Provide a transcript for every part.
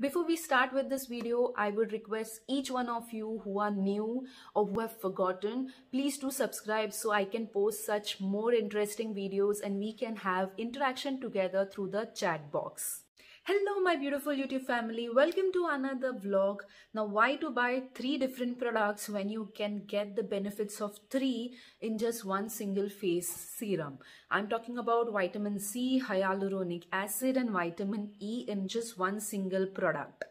Before we start with this video, I would request each one of you who are new or who have forgotten, please do subscribe so I can post such more interesting videos and we can have interaction together through the chat box. Hello my beautiful YouTube family, welcome to another vlog. Now why to buy 3 different products when you can get the benefits of 3 in just one single face serum? I'm talking about vitamin C, hyaluronic acid and vitamin E in just one single product.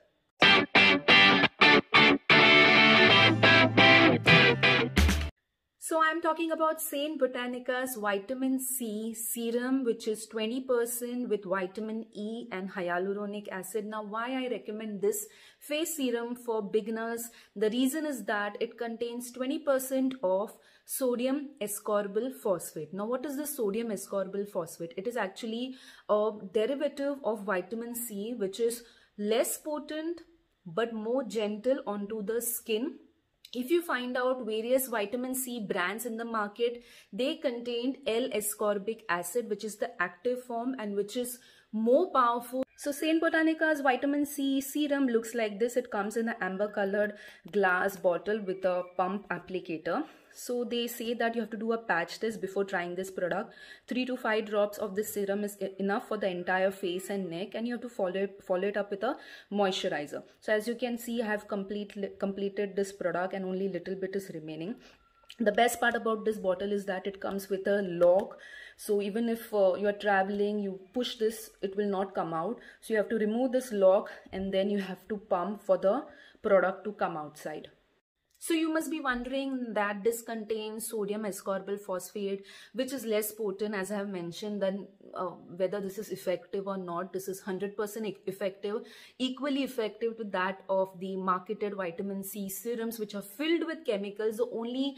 So I'm talking about Saint Botanica's vitamin C serum, which is 20% with vitamin E and hyaluronic acid. Now why I recommend this face serum for beginners? The reason is that it contains 20% of sodium ascorbyl phosphate. Now what is the sodium ascorbyl phosphate? It is actually a derivative of vitamin C, which is less potent but more gentle onto the skin. If you find out various vitamin C brands in the market, they contained L-ascorbic acid, which is the active form and which is more powerful. So Saint Botanica's vitamin C serum looks like this. It comes in an amber colored glass bottle with a pump applicator. So they say that you have to do a patch test before trying this product. 3 to 5 drops of this serum is enough for the entire face and neck, and you have to follow it up with a moisturizer. So as you can see, I have completed this product and only little bit is remaining. The best part about this bottle is that it comes with a lock. So even if you are traveling, you push this, it will not come out. So you have to remove this lock and then you have to pump for the product to come outside. So you must be wondering that this contains sodium ascorbyl phosphate, which is less potent, as I have mentioned, than whether this is effective or not. This is 100% effective, equally effective to that of the marketed vitamin C serums, which are filled with chemicals. The only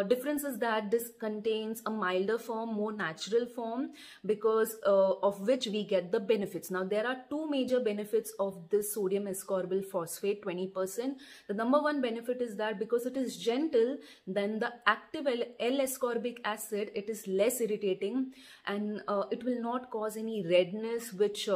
difference is that this contains a milder form, more natural form, because of which we get the benefits. Now there are 2 major benefits of this sodium ascorbyl phosphate 20%. The number 1 benefit is that because it is gentle than the active L-ascorbic acid, it is less irritating and it will not cause any redness, which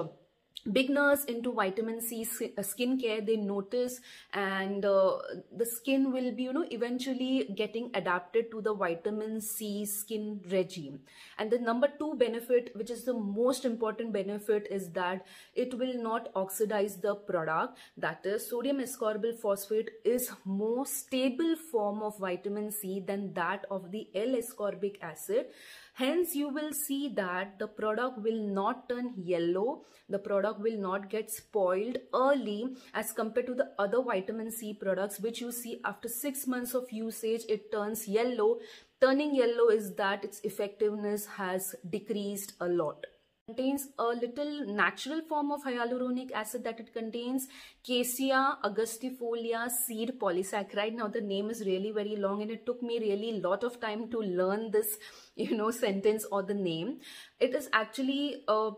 beginners into vitamin C skincare, they notice, and the skin will be, eventually getting adapted to the vitamin C skin regime. And the number 2 benefit, which is the most important benefit, is that it will not oxidize the product. That is, sodium ascorbyl phosphate is more stable form of vitamin C than that of the L-ascorbic acid. Hence, you will see that the product will not turn yellow. The product will not get spoiled early as compared to the other vitamin C products, which you see after 6 months of usage, it turns yellow. Turning yellow is that its effectiveness has decreased a lot. Contains a little natural form of hyaluronic acid, that it contains Cassia angustifolia seed polysaccharide. Now the name is really very long and it took me really a lot of time to learn this sentence or the name. It is actually a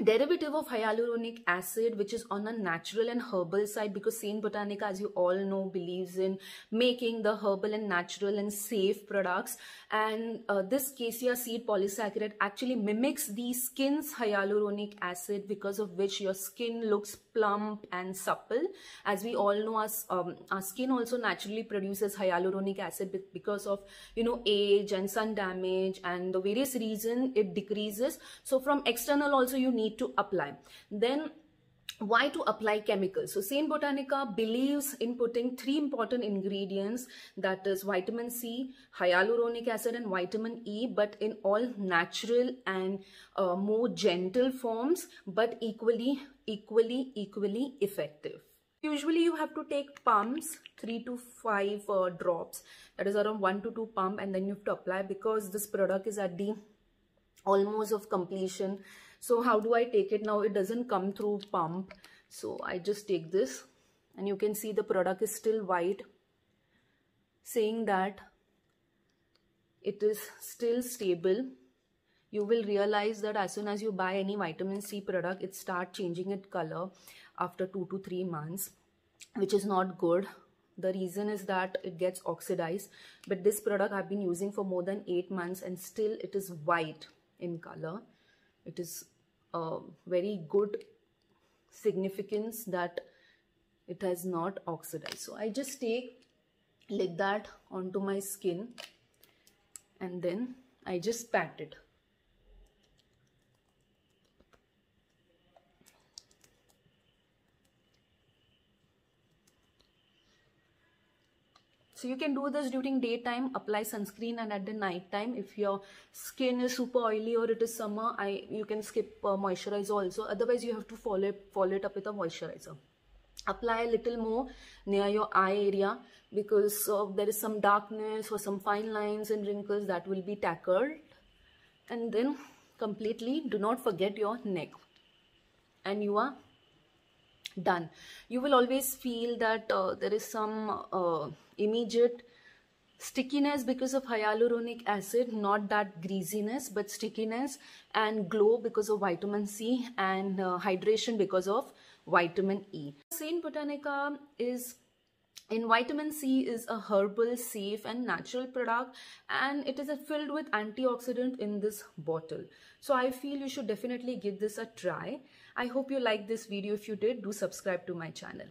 derivative of hyaluronic acid, which is on a natural and herbal side, because Saint Botanica, as you all know, believes in making the herbal and natural and safe products. And this Cassia seed polysaccharide actually mimics the skin's hyaluronic acid, because of which your skin looks plump and supple. As we all know, our skin also naturally produces hyaluronic acid because of age and sun damage and the various reasons it decreases. So from external also you need to apply. Then why to apply chemicals? So Saint Botanica believes in putting 3 important ingredients, that is vitamin C, hyaluronic acid and vitamin E, but in all natural and more gentle forms, but equally effective. Usually you have to take pumps, 3 to 5 drops, that is around 1 to 2 pump, and then you have to apply, because this product is at the almost of completion. So how do I take it now? It doesn't come through pump, so I just take this and you can see the product is still white, saying that it is still stable. You will realize that as soon as you buy any vitamin C product, it starts changing its color after 2 to 3 months, which is not good. The reason is that it gets oxidized. But this product I've been using for more than 8 months and still it is white in color. It is a very good significance that it has not oxidized. So I just take like that onto my skin and then I just pat it. So you can do this during daytime, apply sunscreen, and at the night time, if your skin is super oily or it is summer, you can skip moisturizer also. Otherwise, you have to follow it up with a moisturizer. Apply a little more near your eye area because there is some darkness or some fine lines and wrinkles that will be tackled. And then completely do not forget your neck. And you are done. You will always feel that there is some immediate stickiness because of hyaluronic acid, not that greasiness, but stickiness, and glow because of vitamin C, and hydration because of vitamin E. Saint Botanica is in vitamin C is a herbal, safe and natural product, and it is filled with antioxidant in this bottle. So I feel you should definitely give this a try. I hope you liked this video. If you did, do subscribe to my channel.